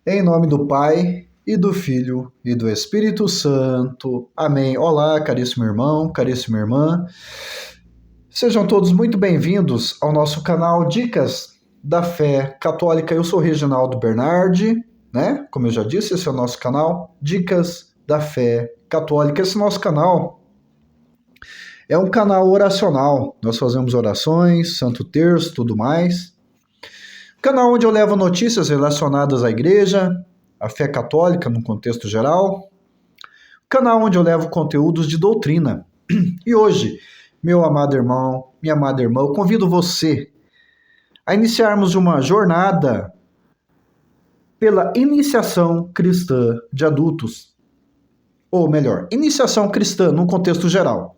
Em nome do Pai, e do Filho, e do Espírito Santo. Amém. Olá, caríssimo irmão, caríssima irmã. Sejam todos muito bem-vindos ao nosso canal Dicas da Fé Católica. Eu sou Reginaldo Bernardi, né? Como eu já disse, esse é o nosso canal Dicas da Fé Católica. Esse nosso canal é um canal oracional. Nós fazemos orações, Santo Terço, tudo mais. Canal onde eu levo notícias relacionadas à igreja, à fé católica no contexto geral. Canal onde eu levo conteúdos de doutrina. E hoje, meu amado irmão, minha amada irmã, eu convido você a iniciarmos uma jornada pela iniciação cristã de adultos. Ou melhor, iniciação cristã no contexto geral.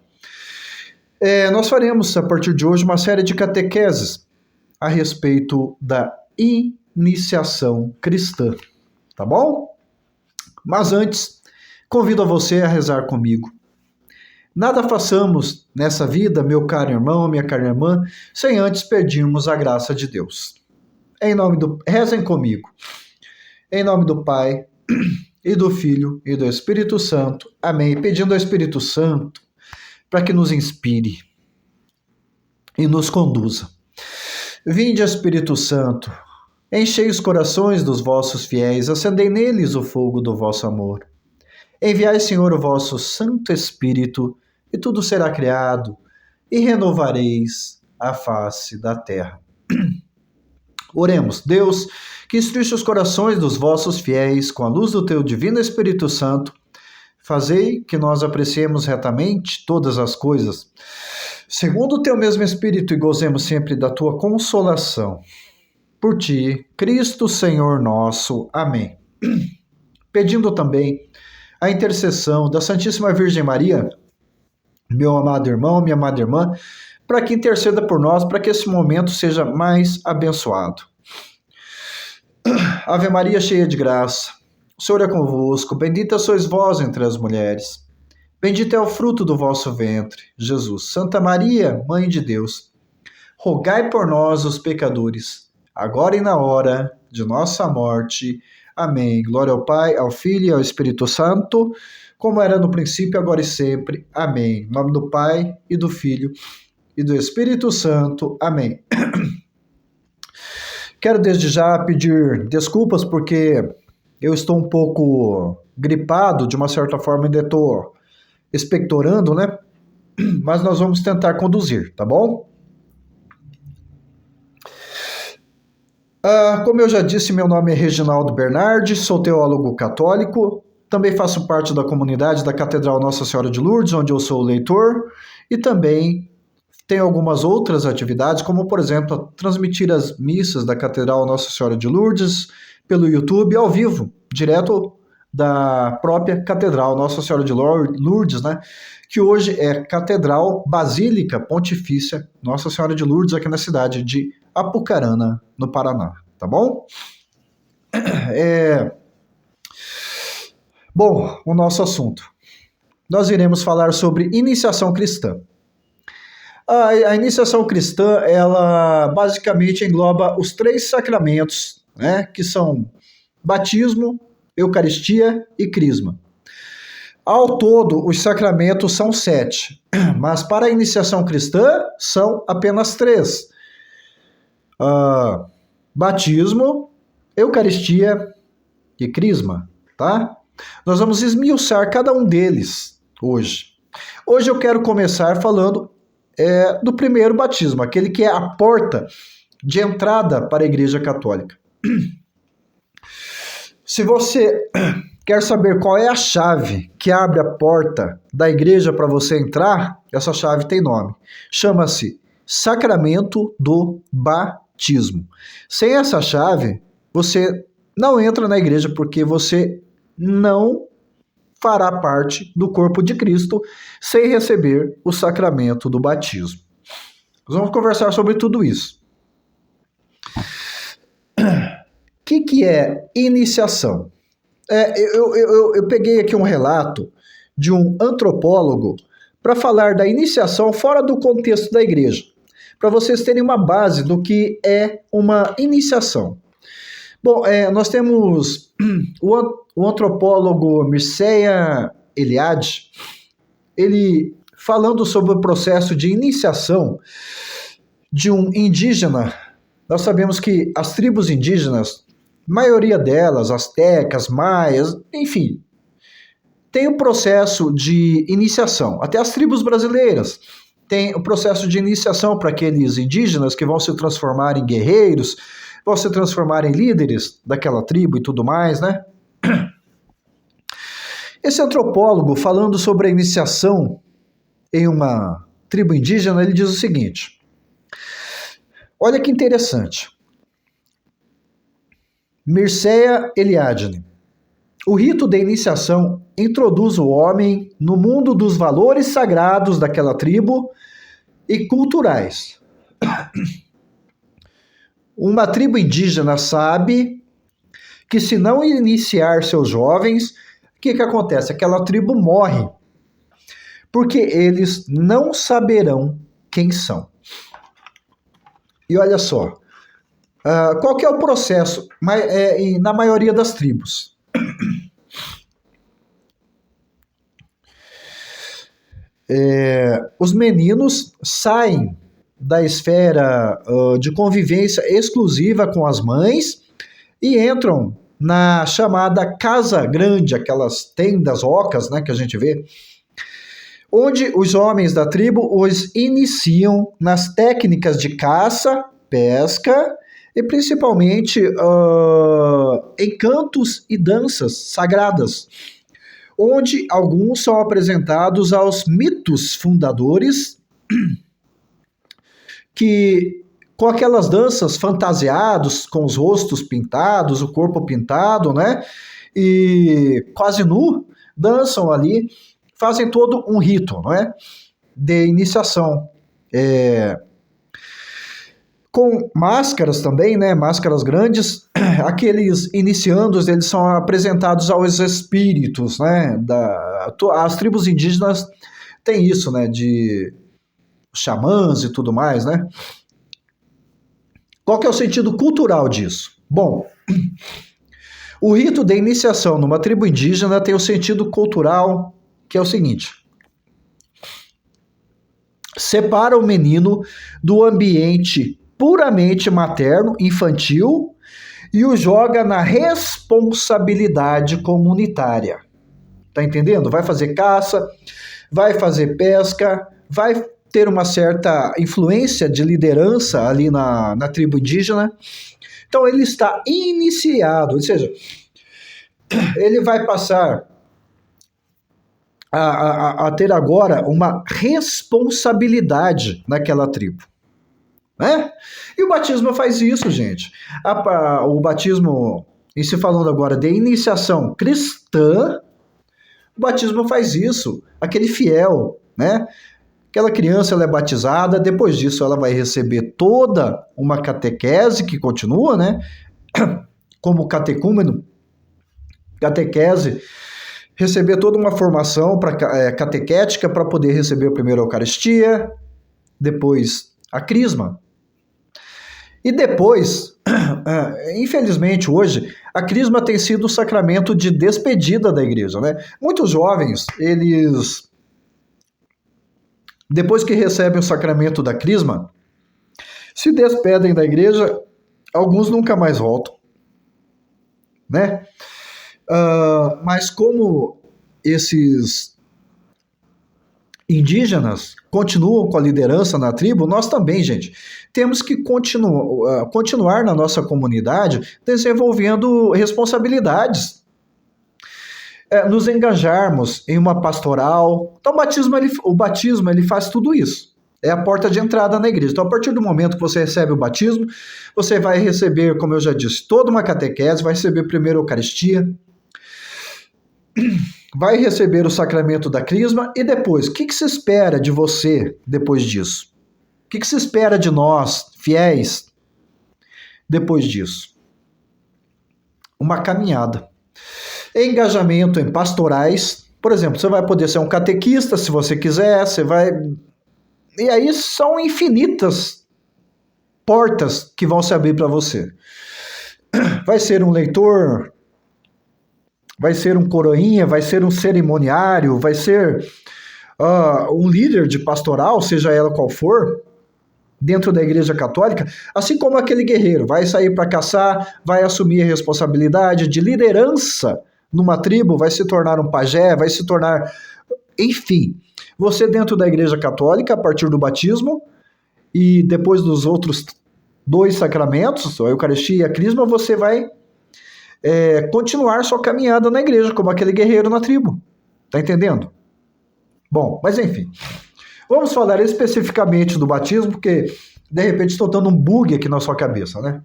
Nós faremos, a partir de hoje, uma série de catequeses a respeito da iniciação cristã, tá bom? Mas antes, convido a você a rezar comigo. Nada façamos nessa vida, meu caro irmão, minha cara irmã, sem antes pedirmos a graça de Deus. Rezem comigo. Em nome do Pai, e do Filho, e do Espírito Santo. Amém. Pedindo ao Espírito Santo para que nos inspire e nos conduza. Vinde, Espírito Santo, enchei os corações dos vossos fiéis, acendei neles o fogo do vosso amor. Enviai, Senhor, o vosso Santo Espírito, e tudo será criado, e renovareis a face da terra. Oremos, Deus, que instruíste os corações dos vossos fiéis com a luz do teu divino Espírito Santo, fazei que nós apreciemos retamente todas as coisas, segundo o teu mesmo Espírito, e gozemos sempre da tua consolação. Por ti, Cristo Senhor nosso. Amém. Pedindo também a intercessão da Santíssima Virgem Maria, meu amado irmão, minha amada irmã, para que interceda por nós, para que esse momento seja mais abençoado. Ave Maria, cheia de graça, o Senhor é convosco, bendita sois vós entre as mulheres. Bendito é o fruto do vosso ventre, Jesus. Santa Maria, Mãe de Deus, rogai por nós, os pecadores, agora e na hora de nossa morte. Amém. Glória ao Pai, ao Filho e ao Espírito Santo, como era no princípio, agora e sempre. Amém. Em nome do Pai, e do Filho, e do Espírito Santo. Amém. Quero desde já pedir desculpas, porque eu estou um pouco gripado, de uma certa forma ainda estou expectorando, né? Mas nós vamos tentar conduzir, tá bom? Como eu já disse, meu nome é Reginaldo Bernardi, sou teólogo católico, também faço parte da comunidade da Catedral Nossa Senhora de Lourdes, onde eu sou leitor, e também tenho algumas outras atividades, como, por exemplo, transmitir as missas da Catedral Nossa Senhora de Lourdes pelo YouTube, ao vivo, direto da própria Catedral Nossa Senhora de Lourdes, né? Que hoje é Catedral Basílica Pontifícia Nossa Senhora de Lourdes, aqui na cidade de Apucarana, no Paraná, tá bom? Bom, o nosso assunto. Nós iremos falar sobre iniciação cristã. A iniciação cristã, ela basicamente engloba os 3 sacramentos, né? Que são batismo, Eucaristia e Crisma. Ao todo, os sacramentos são 7, mas para a iniciação cristã são apenas 3. Batismo, Eucaristia e Crisma, tá? Nós vamos esmiuçar cada um deles hoje. Hoje eu quero começar falando do primeiro batismo, aquele que é a porta de entrada para a Igreja Católica. Se você quer saber qual é a chave que abre a porta da igreja para você entrar, essa chave tem nome. Chama-se Sacramento do Batismo. Sem essa chave, você não entra na igreja, porque você não fará parte do corpo de Cristo sem receber o sacramento do batismo. Nós vamos conversar sobre tudo isso. O que é iniciação? Eu peguei aqui um relato de um antropólogo para falar da iniciação fora do contexto da igreja, para vocês terem uma base do que é uma iniciação. Bom, nós temos o antropólogo Mircea Eliade, ele falando sobre o processo de iniciação de um indígena. Nós sabemos que as tribos indígenas, maioria delas, astecas, maias, enfim, tem o processo de iniciação. Até as tribos brasileiras têm o processo de iniciação para aqueles indígenas que vão se transformar em guerreiros, vão se transformar em líderes daquela tribo e tudo mais, né? Esse antropólogo, falando sobre a iniciação em uma tribo indígena, ele diz o seguinte: olha que interessante. Mircea Eliade. O rito de iniciação introduz o homem no mundo dos valores sagrados daquela tribo e culturais. Uma tribo indígena sabe que se não iniciar seus jovens, o que acontece? Aquela tribo morre, porque eles não saberão quem são. E olha só, qual que é o processo na maioria das tribos? Os meninos saem da esfera de convivência exclusiva com as mães e entram na chamada casa grande, aquelas tendas ocas, né, que a gente vê, onde os homens da tribo os iniciam nas técnicas de caça, pesca e principalmente em cantos e danças sagradas, onde alguns são apresentados aos mitos fundadores, que com aquelas danças fantasiados, com os rostos pintados, o corpo pintado, né? E quase nu, dançam ali, fazem todo um rito, não é? De iniciação. Com máscaras também, né? Máscaras grandes. Aqueles iniciandos, eles são apresentados aos espíritos, né? As tribos indígenas têm isso, né? De xamãs e tudo mais, né? Qual que é o sentido cultural disso? Bom, o rito de iniciação numa tribo indígena tem o sentido cultural, que é o seguinte: separa o menino do ambiente puramente materno, infantil, e o joga na responsabilidade comunitária. Tá entendendo? Vai fazer caça, vai fazer pesca, vai ter uma certa influência de liderança ali na tribo indígena. Então ele está iniciado, ou seja, ele vai passar a ter agora uma responsabilidade naquela tribo, né? E o batismo faz isso, gente. O batismo, e se falando agora de iniciação cristã, o batismo faz isso. Aquele fiel, né? Aquela criança, ela é batizada, depois disso ela vai receber toda uma catequese que continua, né? Como catecúmeno, catequese, receber toda uma formação catequética para poder receber a primeira Eucaristia, depois a crisma. E depois, infelizmente hoje, a crisma tem sido o sacramento de despedida da igreja, né? Muitos jovens, eles, depois que recebem o sacramento da crisma, se despedem da igreja, alguns nunca mais voltam, né? Mas como esses indígenas continuam com a liderança na tribo, nós também, gente, temos que continuar na nossa comunidade desenvolvendo responsabilidades, nos engajarmos em uma pastoral. Então o batismo ele faz tudo isso. É a porta de entrada na igreja. Então, a partir do momento que você recebe o batismo, você vai receber, como eu já disse, toda uma catequese, vai receber a primeira Eucaristia, vai receber o sacramento da crisma, e depois, o que se espera de você depois disso? O que se espera de nós, fiéis, depois disso? Uma caminhada. Engajamento em pastorais. Por exemplo, você vai poder ser um catequista, se você quiser, você vai... E aí são infinitas portas que vão se abrir para você. Vai ser um leitor? Vai ser um coroinha? Vai ser um cerimoniário? Vai ser um líder de pastoral, seja ela qual for, dentro da Igreja Católica, assim como aquele guerreiro vai sair para caçar, vai assumir a responsabilidade de liderança numa tribo, vai se tornar um pajé, vai se tornar... Enfim, você dentro da Igreja Católica, a partir do batismo, e depois dos outros 2 sacramentos, a Eucaristia e a Crisma, você vai continuar sua caminhada na igreja, como aquele guerreiro na tribo. Tá entendendo? Bom, mas enfim. Vamos falar especificamente do batismo, porque de repente estou dando um bug aqui na sua cabeça, né?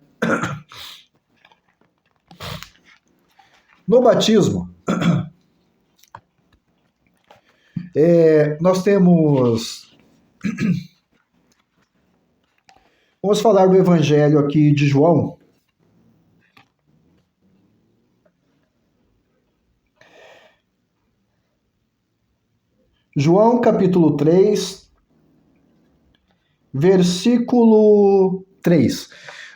No batismo, nós temos... Vamos falar do evangelho aqui de João. João capítulo 3, versículo 3.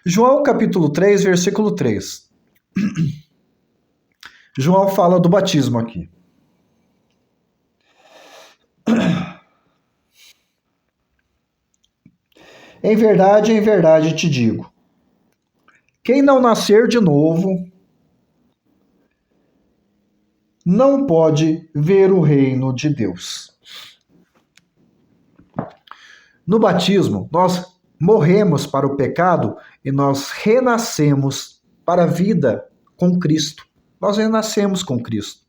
João capítulo 3, versículo 3. João fala do batismo aqui. Em verdade te digo, quem não nascer de novo não pode ver o reino de Deus. No batismo, nós morremos para o pecado e nós renascemos para a vida com Cristo. Nós renascemos com Cristo.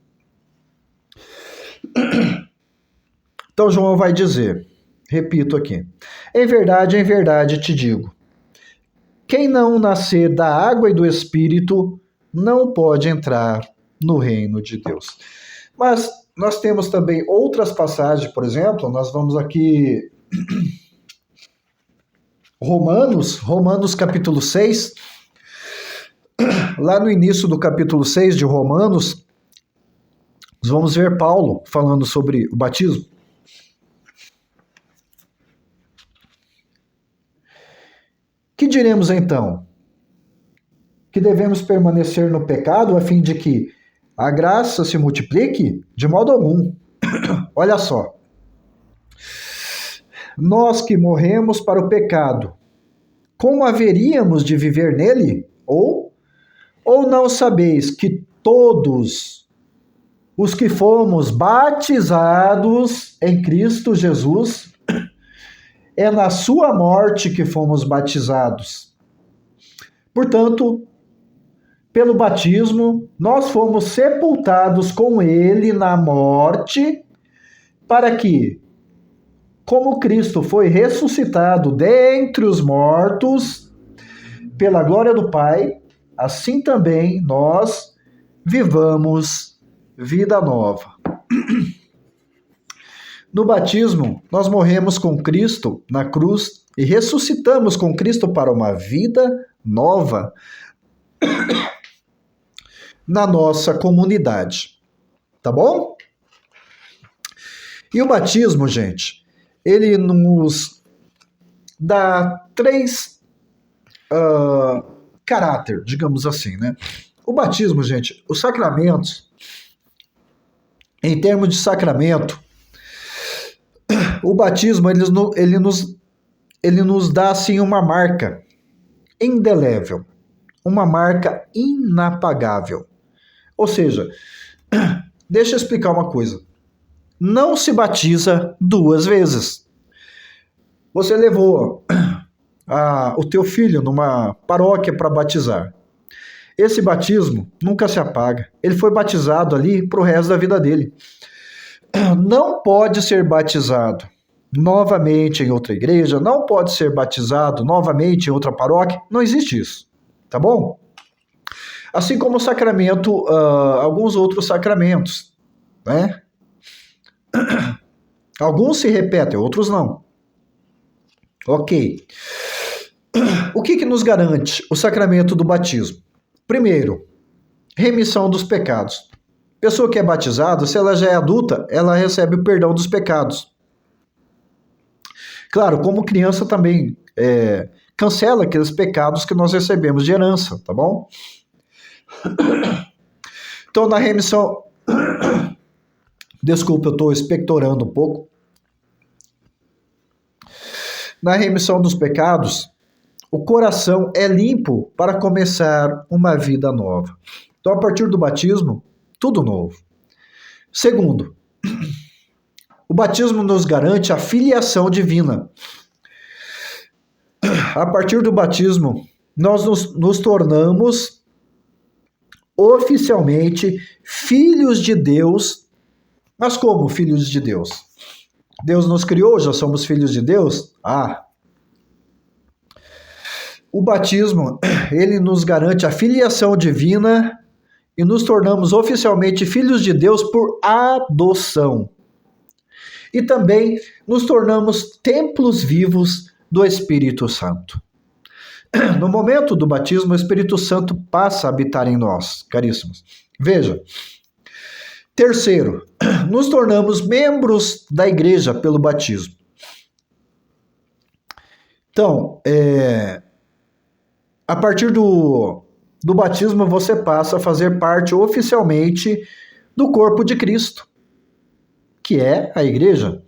Então João vai dizer, repito aqui, em verdade te digo, quem não nascer da água e do Espírito não pode entrar no reino de Deus. Mas nós temos também outras passagens, por exemplo, nós vamos aqui... Romanos capítulo 6, lá no início do capítulo 6 de Romanos, nós vamos ver Paulo falando sobre o batismo. Que diremos então? Que devemos permanecer no pecado a fim de que a graça se multiplique? De modo algum. Olha só. Nós que morremos para o pecado, como haveríamos de viver nele? Ou não sabeis que todos os que fomos batizados em Cristo Jesus, é na sua morte que fomos batizados. Portanto, pelo batismo, nós fomos sepultados com ele na morte, para que, como Cristo foi ressuscitado dentre os mortos, pela glória do Pai, assim também nós vivamos vida nova. No batismo, nós morremos com Cristo na cruz e ressuscitamos com Cristo para uma vida nova na nossa comunidade. Tá bom? E o batismo, gente, ele nos dá 3 caráter, digamos assim, né? O batismo, gente, os sacramentos, em termos de sacramento, o batismo, ele nos dá, assim, uma marca indelével, uma marca inapagável. Ou seja, deixa eu explicar uma coisa. Não se batiza 2 vezes. Você levou o teu filho numa paróquia para batizar. Esse batismo nunca se apaga. Ele foi batizado ali para o resto da vida dele. Não pode ser batizado novamente em outra igreja, não pode ser batizado novamente em outra paróquia, não existe isso, tá bom? Assim como o sacramento, alguns outros sacramentos, né? Alguns se repetem, outros não. Ok. O que nos garante o sacramento do batismo? Primeiro, remissão dos pecados. Pessoa que é batizada, se ela já é adulta, ela recebe o perdão dos pecados. Claro, como criança também, cancela aqueles pecados que nós recebemos de herança, tá bom? Então, na remissão... Desculpa, eu estou expectorando um pouco. Na remissão dos pecados, o coração é limpo para começar uma vida nova. Então, a partir do batismo, tudo novo. Segundo, o batismo nos garante a filiação divina. A partir do batismo, nós nos tornamos oficialmente filhos de Deus. Mas como filhos de Deus? Deus nos criou, já somos filhos de Deus? O batismo, ele nos garante a filiação divina e nos tornamos oficialmente filhos de Deus por adoção. E também nos tornamos templos vivos do Espírito Santo. No momento do batismo, o Espírito Santo passa a habitar em nós, caríssimos. Veja. Terceiro, nos tornamos membros da igreja pelo batismo. Então, a partir do batismo, você passa a fazer parte oficialmente do corpo de Cristo, que é a igreja.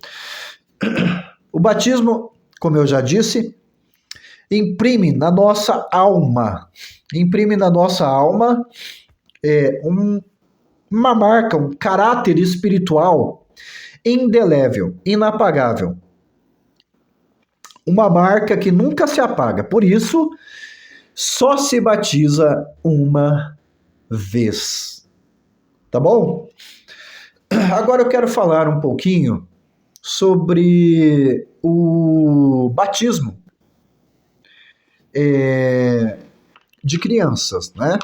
O batismo, como eu já disse, imprime na nossa alma uma marca, um caráter espiritual indelével, inapagável. Uma marca que nunca se apaga. Por isso, só se batiza uma vez. Tá bom? Agora eu quero falar um pouquinho sobre o batismo de crianças, né?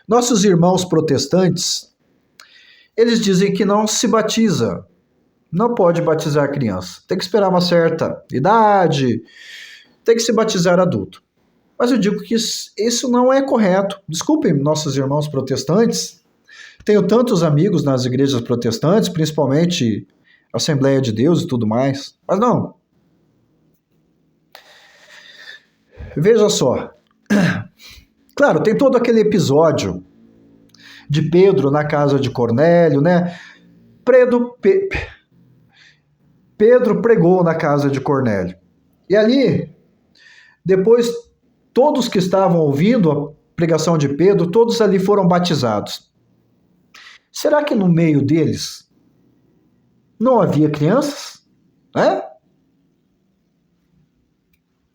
Nossos irmãos protestantes, eles dizem que não se batiza, não pode batizar criança. Tem que esperar uma certa idade, tem que se batizar adulto. Mas eu digo que isso não é correto. Desculpem, nossos irmãos protestantes. Tenho tantos amigos nas igrejas protestantes, principalmente Assembleia de Deus e tudo mais. Mas não. Veja só. Claro, tem todo aquele episódio de Pedro na casa de Cornélio, né? Pedro pregou na casa de Cornélio. E ali, depois, todos que estavam ouvindo a pregação de Pedro, todos ali foram batizados. Será que no meio deles não havia crianças?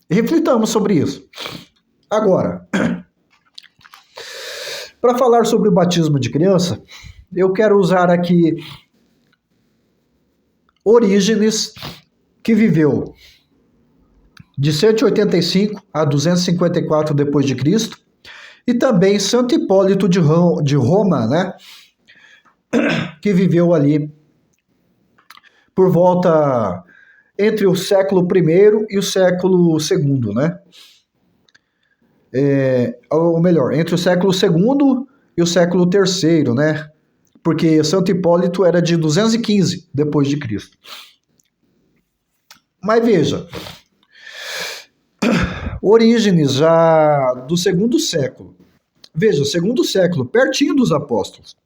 Reflitamos sobre isso. Agora, para falar sobre o batismo de criança, eu quero usar aqui Orígenes, que viveu de 185 a 254 depois de Cristo, e também Santo Hipólito de Roma, né, que viveu ali por volta entre o século I e o século II, né? Ou melhor, entre o século II e o século III, né? Porque Santo Hipólito era de 215 depois de Cristo. Mas veja, Orígenes já do segundo século. Veja, segundo século, pertinho dos apóstolos.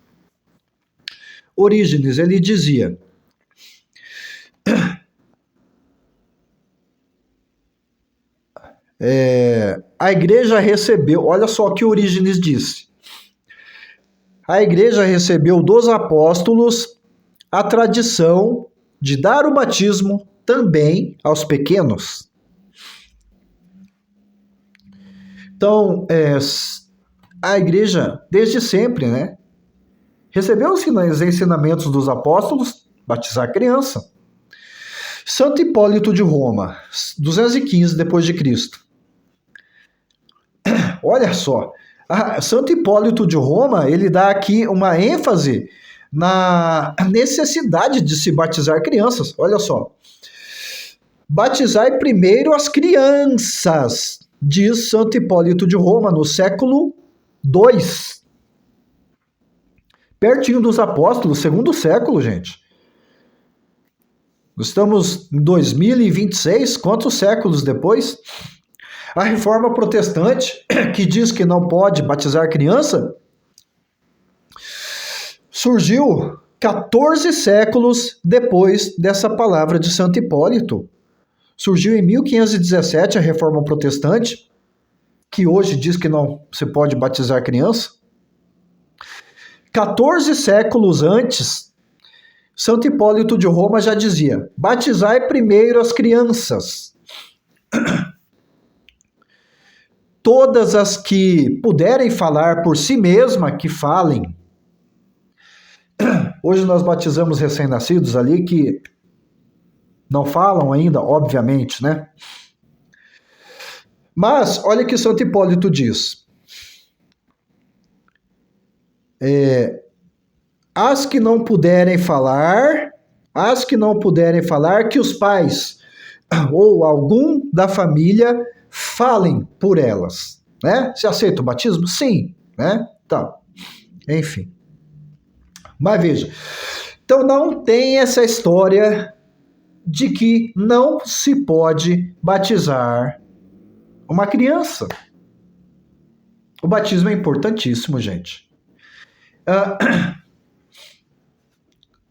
Orígenes, ele dizia: a igreja recebeu, olha só o que Orígenes disse. A igreja recebeu dos apóstolos a tradição de dar o batismo também aos pequenos. Então, a igreja, desde sempre, né, recebeu os ensinamentos dos apóstolos, batizar criança. Santo Hipólito de Roma, 215 depois de Cristo. Olha só, Santo Hipólito de Roma, ele dá aqui uma ênfase na necessidade de se batizar crianças. Olha só. Batizai primeiro as crianças, diz Santo Hipólito de Roma, no século II. Pertinho dos apóstolos, segundo século, gente. Estamos em 2026, quantos séculos depois? A reforma protestante, que diz que não pode batizar criança, surgiu 14 séculos depois dessa palavra de Santo Hipólito. Surgiu em 1517 a reforma protestante, que hoje diz que não se pode batizar criança. 14 séculos antes, Santo Hipólito de Roma já dizia: batizai primeiro as crianças. Todas as que puderem falar por si mesma, que falem. Hoje nós batizamos recém-nascidos ali que não falam ainda, obviamente, né? Mas, olha o que Santo Hipólito diz. As que não puderem falar, que os pais ou algum da família falem por elas, né? Você aceita o batismo? Sim, né? Então, enfim. Mas veja, então não tem essa história de que não se pode batizar uma criança. O batismo é importantíssimo, gente.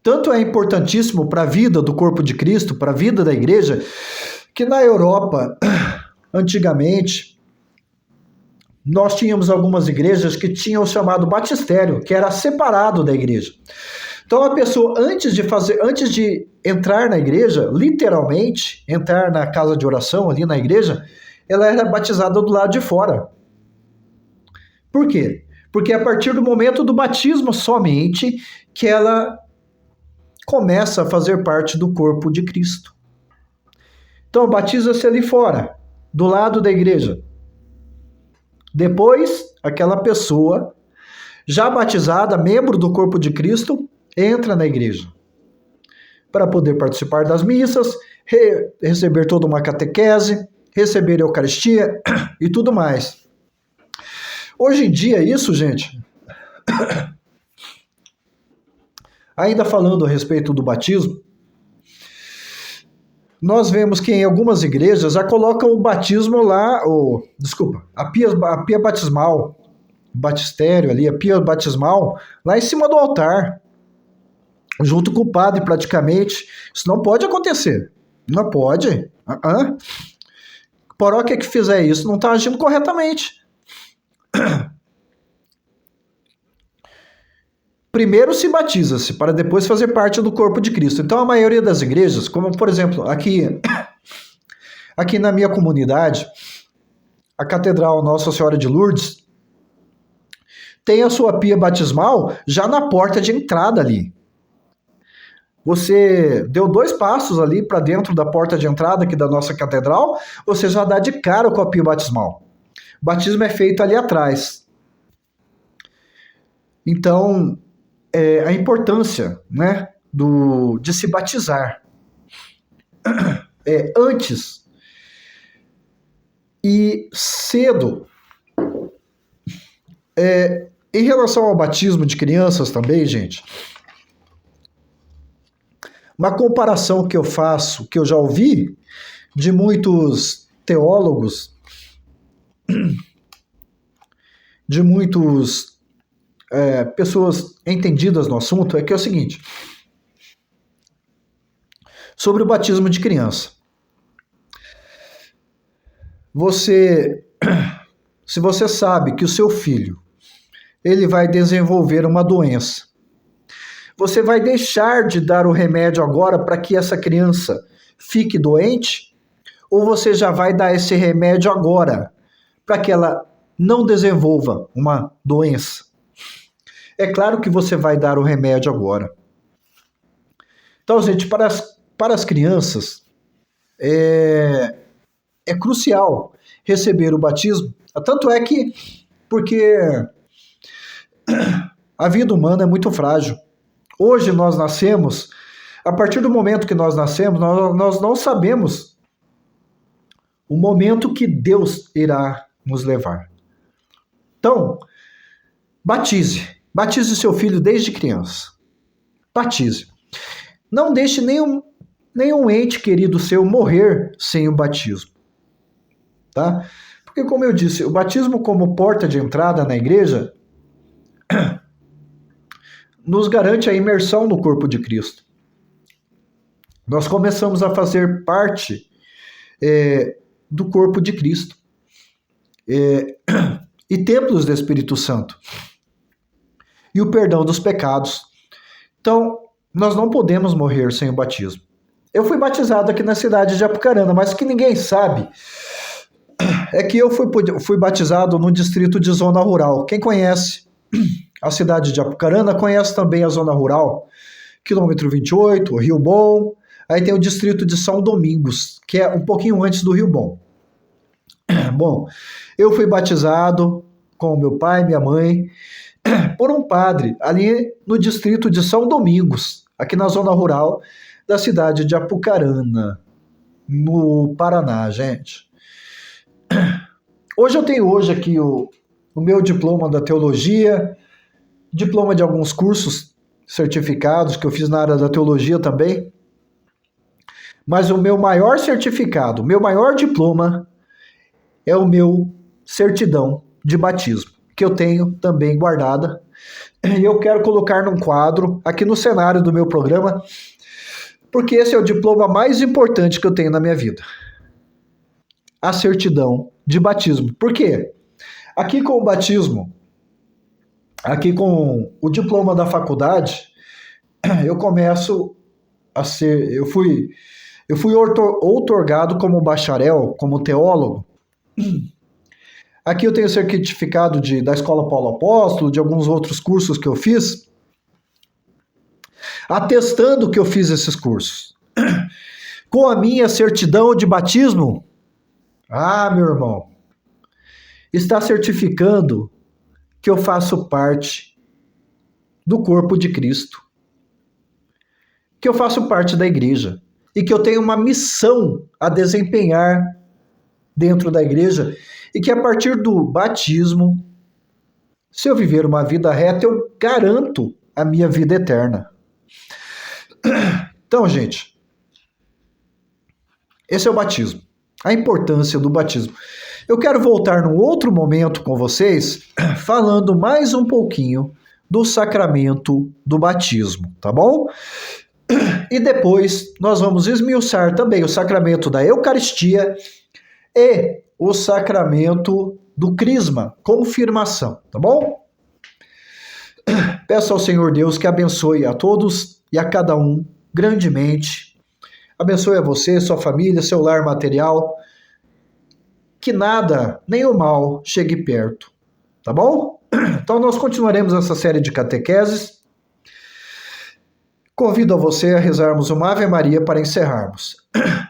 Tanto é importantíssimo para a vida do corpo de Cristo, para a vida da igreja, que na Europa, antigamente, nós tínhamos algumas igrejas que tinham o chamado batistério, que era separado da igreja. Então a pessoa, antes de entrar na igreja, literalmente, entrar na casa de oração ali na igreja, ela era batizada do lado de fora. Por quê? Porque é a partir do momento do batismo somente que ela começa a fazer parte do corpo de Cristo. Então batiza-se ali fora, do lado da igreja. Depois, aquela pessoa, já batizada, membro do corpo de Cristo, entra na igreja para poder participar das missas, receber toda uma catequese, receber a Eucaristia e tudo mais. Hoje em dia, isso, gente, ainda falando a respeito do batismo, nós vemos que em algumas igrejas já colocam o batismo lá, a pia batismal, o batistério ali, a pia batismal, lá em cima do altar, junto com o padre praticamente. Isso não pode acontecer. Não pode. Paróquia que fizer isso não está agindo corretamente. Primeiro se batiza-se, para depois fazer parte do corpo de Cristo. Então a maioria das igrejas, como por exemplo, aqui na minha comunidade, a Catedral Nossa Senhora de Lourdes, tem a sua pia batismal já na porta de entrada ali. Você deu 2 passos ali para dentro da porta de entrada aqui da nossa catedral, você já dá de cara com a pia batismal. O batismo é feito ali atrás. Então, a importância, né, de se batizar antes e cedo. Em relação ao batismo de crianças também, gente, uma comparação que eu faço, que eu já ouvi de muitos teólogos, de muitos pessoas entendidas no assunto, é que é o seguinte: sobre o batismo de criança. Se você sabe que o seu filho ele vai desenvolver uma doença, você vai deixar de dar o remédio agora para que essa criança fique doente? Ou você já vai dar esse remédio agora para que ela não desenvolva uma doença? É claro que você vai dar o remédio agora. Então, gente, para as crianças, é crucial receber o batismo. Tanto é que, porque a vida humana é muito frágil. Hoje nós nascemos, a partir do momento que nós nascemos, nós não sabemos o momento que Deus irá nos levar. Então, batize seu filho desde criança. Batize. Não deixe nenhum ente querido seu morrer sem o batismo, tá? Porque, como eu disse, o batismo como porta de entrada na igreja nos garante a imersão no corpo de Cristo. Nós começamos a fazer parte do corpo de Cristo e templos do Espírito Santo e o perdão dos pecados. Então, nós não podemos morrer sem o batismo. Eu fui batizado aqui na cidade de Apucarana, mas o que ninguém sabe é que eu fui batizado no distrito de zona rural. Quem conhece a cidade de Apucarana conhece também a zona rural, quilômetro 28, Rio Bom. Aí tem o distrito de São Domingos, que é um pouquinho antes do Rio Bom. Bom, eu fui batizado com meu pai e minha mãe por um padre ali no distrito de São Domingos, aqui na zona rural da cidade de Apucarana, no Paraná, gente. Hoje eu tenho aqui o meu diploma da teologia, diploma de alguns cursos certificados que eu fiz na área da teologia também. Mas o meu maior certificado, o meu maior diploma é o meu certidão de batismo, que eu tenho também guardada. E eu quero colocar num quadro aqui no cenário do meu programa, porque esse é o diploma mais importante que eu tenho na minha vida. A certidão de batismo. Por quê? Aqui com o batismo, aqui com o diploma da faculdade, eu começo a ser... Eu fui outorgado como bacharel, como teólogo. Aqui eu tenho certificado da Escola Paulo Apóstolo, de alguns outros cursos que eu fiz, atestando que eu fiz esses cursos. Com a minha certidão de batismo, meu irmão, está certificando que eu faço parte do corpo de Cristo, que eu faço parte da igreja e que eu tenho uma missão a desempenhar dentro da igreja e que a partir do batismo, se eu viver uma vida reta, eu garanto a minha vida eterna. Então, gente, esse é o batismo, a importância do batismo. Eu quero voltar num outro momento com vocês, falando mais um pouquinho do sacramento do batismo, tá bom? E depois nós vamos esmiuçar também o sacramento da Eucaristia e o sacramento do Crisma, confirmação, tá bom? Peço ao Senhor Deus que abençoe a todos e a cada um grandemente. Abençoe a você, sua família, seu lar material. Que nada, nem o mal, chegue perto, tá bom? Então nós continuaremos essa série de catequeses. Convido a você a rezarmos uma Ave Maria para encerrarmos.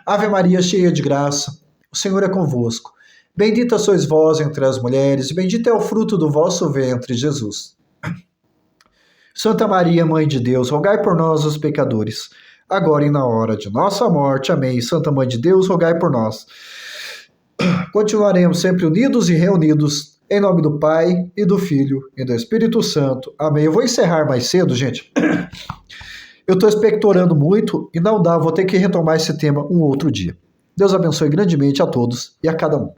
Ave Maria, cheia de graça, o Senhor é convosco. Bendita sois vós entre as mulheres, e bendito é o fruto do vosso ventre, Jesus. Santa Maria, Mãe de Deus, rogai por nós, os pecadores, agora e na hora de nossa morte. Amém. Santa Mãe de Deus, rogai por nós. Continuaremos sempre unidos e reunidos, em nome do Pai, e do Filho, e do Espírito Santo. Amém. Eu vou encerrar mais cedo, gente. Eu estou expectorando muito e não dá, vou ter que retomar esse tema um outro dia. Deus abençoe grandemente a todos e a cada um.